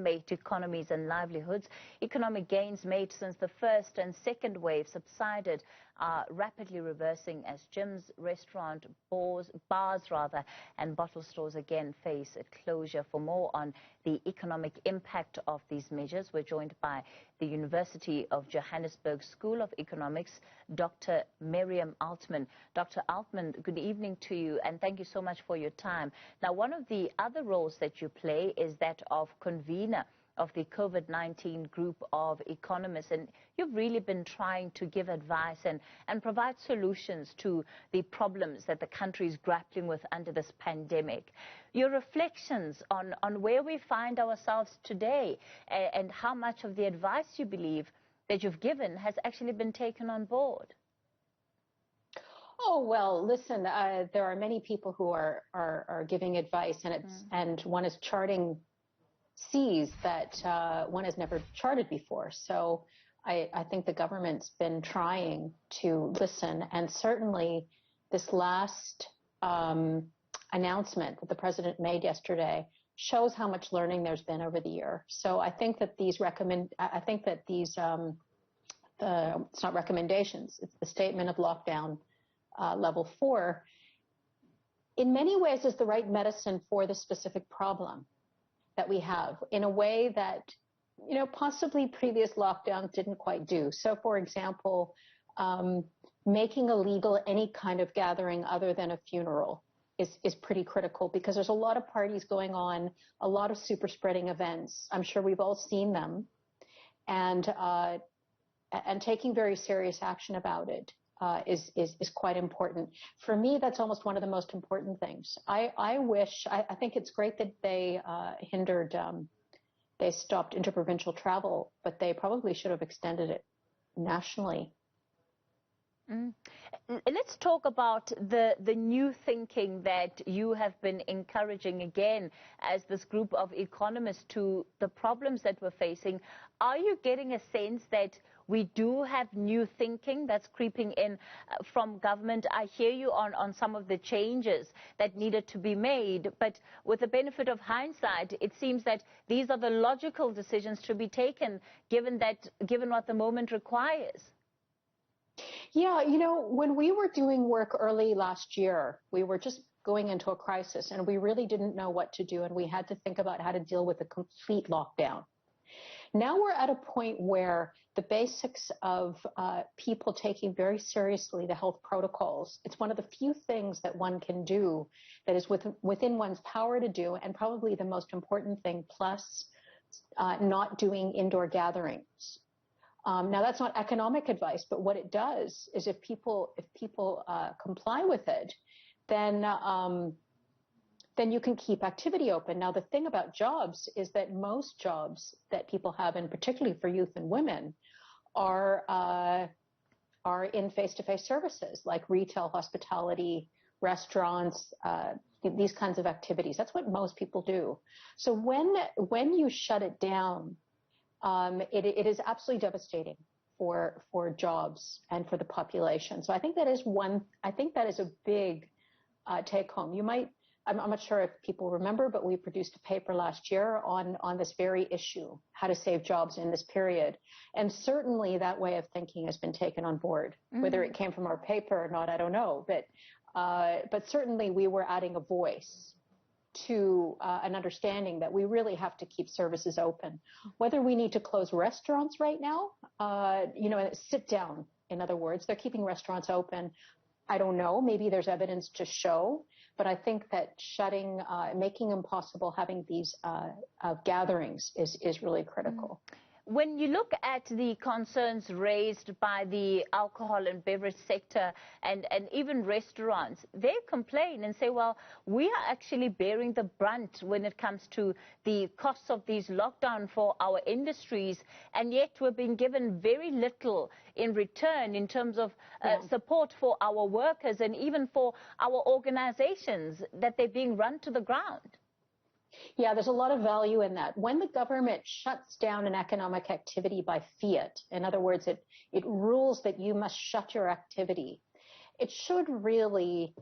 decimate economies and livelihoods. Economic gains made since the first and second wave subsided are rapidly reversing as gyms, restaurant, bars and bottle stores again face a closure. For more on the economic impact of these measures, we're joined by the University of Johannesburg School of Economics, Dr. Mirriam Altman. Dr. Altman, good evening to you, and thank you so much for your time. Now, one of the other roles that you play is that of convener of the Covid-19 group of economists, and you've really been trying to give advice and provide solutions to the problems that the country is grappling with under this pandemic. Your reflections on where we find ourselves today and how much of the advice you believe that you've given has actually been taken on board. Oh, well, listen, there are many people who are giving advice, and one is charting seas that one has never charted before. So I think the government's been trying to listen, and certainly this last announcement that the president made yesterday shows how much learning there's been over the year. So I think that it's not recommendations, it's the statement of lockdown level 4, in many ways is the right medicine for the specific problem that we have, in a way that, possibly previous lockdowns didn't quite do. So, for example, making illegal any kind of gathering other than a funeral is pretty critical, because there's a lot of parties going on, a lot of super spreading events. I'm sure we've all seen them, and taking very serious action about it is quite important. For me, that's almost one of the most important things. I think it's great that they they stopped interprovincial travel, but they probably should have extended it nationally. Let's talk about the new thinking that you have been encouraging again as this group of economists to the problems that we're facing. Are you getting a sense that we do have new thinking that's creeping in from government? I hear you on some of the changes that needed to be made, but with the benefit of hindsight, it seems that these are the logical decisions to be taken, given what the moment requires. Yeah, when we were doing work early last year, we were just going into a crisis, and we really didn't know what to do, and we had to think about how to deal with a complete lockdown. Now we're at a point where the basics of people taking very seriously the health protocols, it's one of the few things that one can do that is within one's power to do, and probably the most important thing, plus not doing indoor gatherings. Now, that's not economic advice, but what it does is if people comply with it, then you can keep activity open. Now, the thing about jobs is that most jobs that people have, and particularly for youth and women, are in face-to-face services like retail, hospitality, restaurants, these kinds of activities. That's what most people do. So when you shut it down, it is absolutely devastating for jobs and for the population. So I think that is a big take home. I'm not sure if people remember, but we produced a paper last year on this very issue, how to save jobs in this period. And certainly that way of thinking has been taken on board. Whether it came from our paper or not, I don't know. But certainly we were adding a voice to an understanding that we really have to keep services open. Whether we need to close restaurants right now, sit down, in other words, they're keeping restaurants open. I don't know, maybe there's evidence to show, but I think that making impossible having these gatherings is really critical. When you look at the concerns raised by the alcohol and beverage sector and even restaurants, they complain and say, well, we are actually bearing the brunt when it comes to the costs of these lockdowns for our industries, and yet we're being given very little in return in terms of support for our workers and even for our organizations, that they're being run to the ground. Yeah, there's a lot of value in that. When the government shuts down an economic activity by fiat, in other words, it rules that you must shut your activity, it should really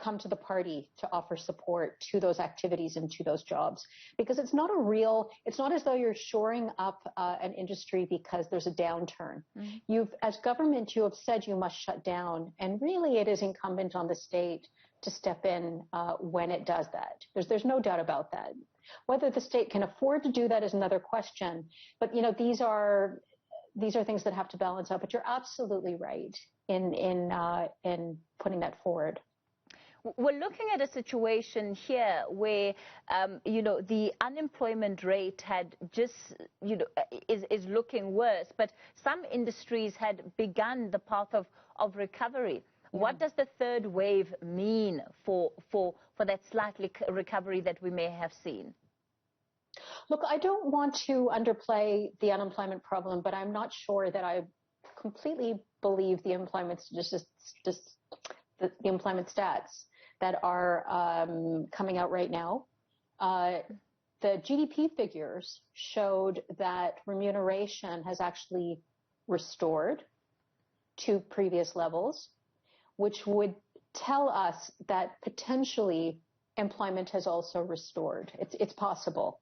come to the party to offer support to those activities and to those jobs. Because it's not as though you're shoring up an industry because there's a downturn. As government, you have said you must shut down, and really it is incumbent on the state to step in when it does that. There's no doubt about that. Whether the state can afford to do that is another question, but these are things that have to balance out. But you're absolutely right in putting that forward. We're looking at a situation here where, the unemployment rate had just, is looking worse, but some industries had begun the path of recovery. Yeah. What does the third wave mean for that slightly recovery that we may have seen? Look, I don't want to underplay the unemployment problem, but I'm not sure that I completely believe the employment stats that are coming out right now. The GDP figures showed that remuneration has actually restored to previous levels, which would tell us that potentially employment has also restored. It's possible.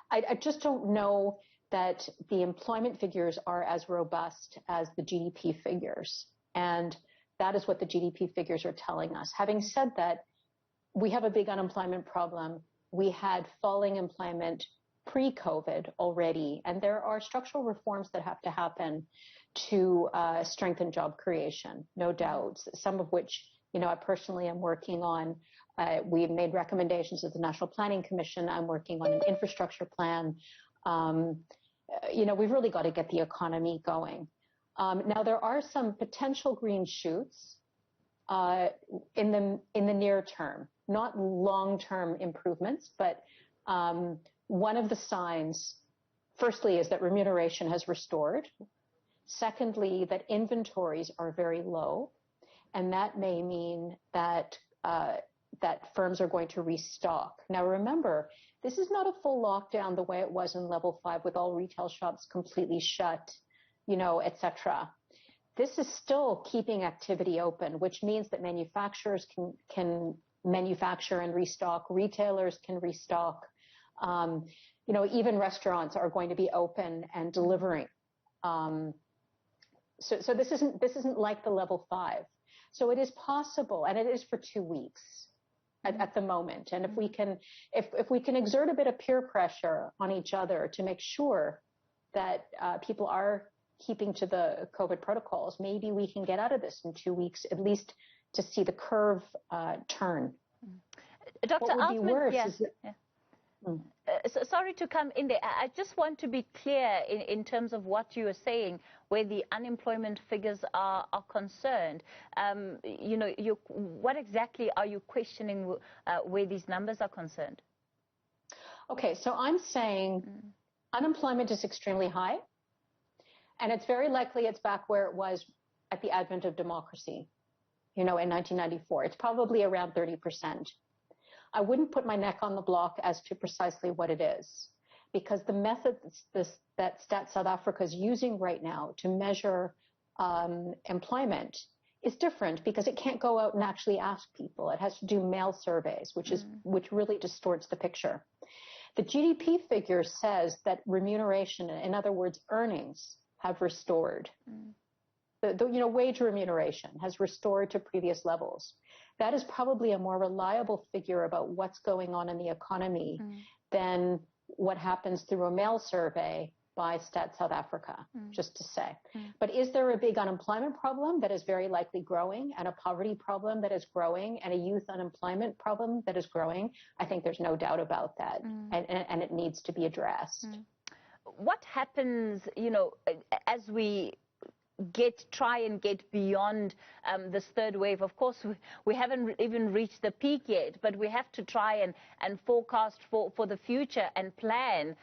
I just don't know that the employment figures are as robust as the GDP figures. And that is what the GDP figures are telling us. Having said that, we have a big unemployment problem. We had falling employment pre-COVID already, and there are structural reforms that have to happen to strengthen job creation, no doubt, some of which, I personally am working on. We've made recommendations at the National Planning Commission. I'm working on an infrastructure plan. We've really got to get the economy going. Now, there are some potential green shoots in the near term, not long-term improvements, but one of the signs, firstly, is that remuneration has restored. Secondly, that inventories are very low, and that may mean that that firms are going to restock. Now, remember, this is not a full lockdown the way it was in level 5 with all retail shops completely shut, et cetera. This is still keeping activity open, which means that manufacturers can manufacture and restock, retailers can restock, even restaurants are going to be open and delivering. So this isn't like the level 5. So it is possible, and it is for 2 weeks at the moment. And if we can exert a bit of peer pressure on each other to make sure that people are keeping to the COVID protocols, maybe we can get out of this in 2 weeks, at least to see the curve turn. Dr. What would be worse is that, sorry to come in there. I just want to be clear in terms of what you are saying, where the unemployment figures are concerned. What exactly are you questioning where these numbers are concerned? Okay, so I'm saying unemployment is extremely high, and it's very likely it's back where it was at the advent of democracy, in 1994. It's probably around 30%. I wouldn't put my neck on the block as to precisely what it is, because the method that Stats South Africa is using right now to measure employment is different, because it can't go out and actually ask people. It has to do mail surveys, which really distorts the picture. The GDP figure says that remuneration, in other words, earnings, have restored. The wage remuneration has restored to previous levels. That is probably a more reliable figure about what's going on in the economy than what happens through a mail survey by Stats South Africa, just to say. But is there a big unemployment problem that is very likely growing, and a poverty problem that is growing, and a youth unemployment problem that is growing? I think there's no doubt about that, and it needs to be addressed. What happens, as we try and get beyond this third wave? Of course, we haven't even reached the peak yet, but we have to try and forecast for the future and plan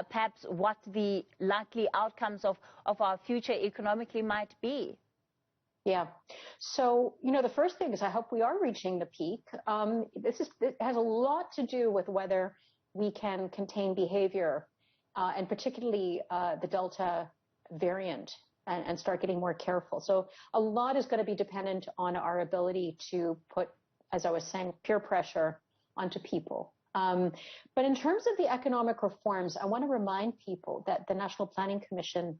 perhaps what the likely outcomes of our future economically might be. Yeah. So, the first thing is I hope we are reaching the peak. It has a lot to do with whether we can contain behavior, and particularly the Delta variant, and start getting more careful. So a lot is going to be dependent on our ability to put as I was saying, peer pressure onto people. But in terms of the economic reforms, I want to remind people that the National Planning Commission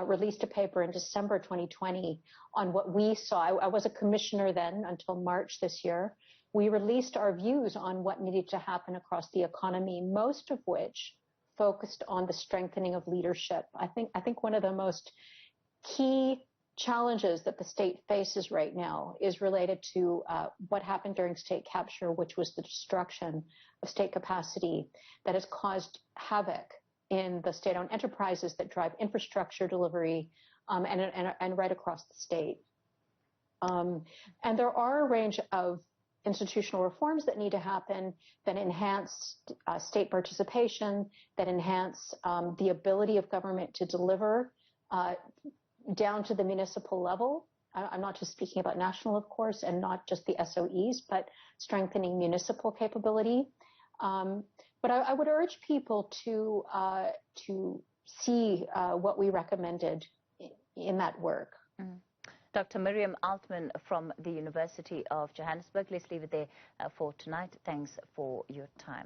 released a paper in December 2020 on what we saw. I was a commissioner then until March this year. We released our views on what needed to happen across the economy, most of which focused on the strengthening of leadership. I think one of the most key challenges that the state faces right now is related to what happened during state capture, which was the destruction of state capacity that has caused havoc in the state-owned enterprises that drive infrastructure delivery and right across the state. And there are a range of institutional reforms that need to happen that enhance state participation, that enhance the ability of government to deliver down to the municipal level. I'm not just speaking about national, of course, and not just the SOEs, but strengthening municipal capability. But I would urge people to see what we recommended in that work. Dr. Mirriam Altman from the University of Johannesburg. Let's leave it there for tonight. Thanks for your time.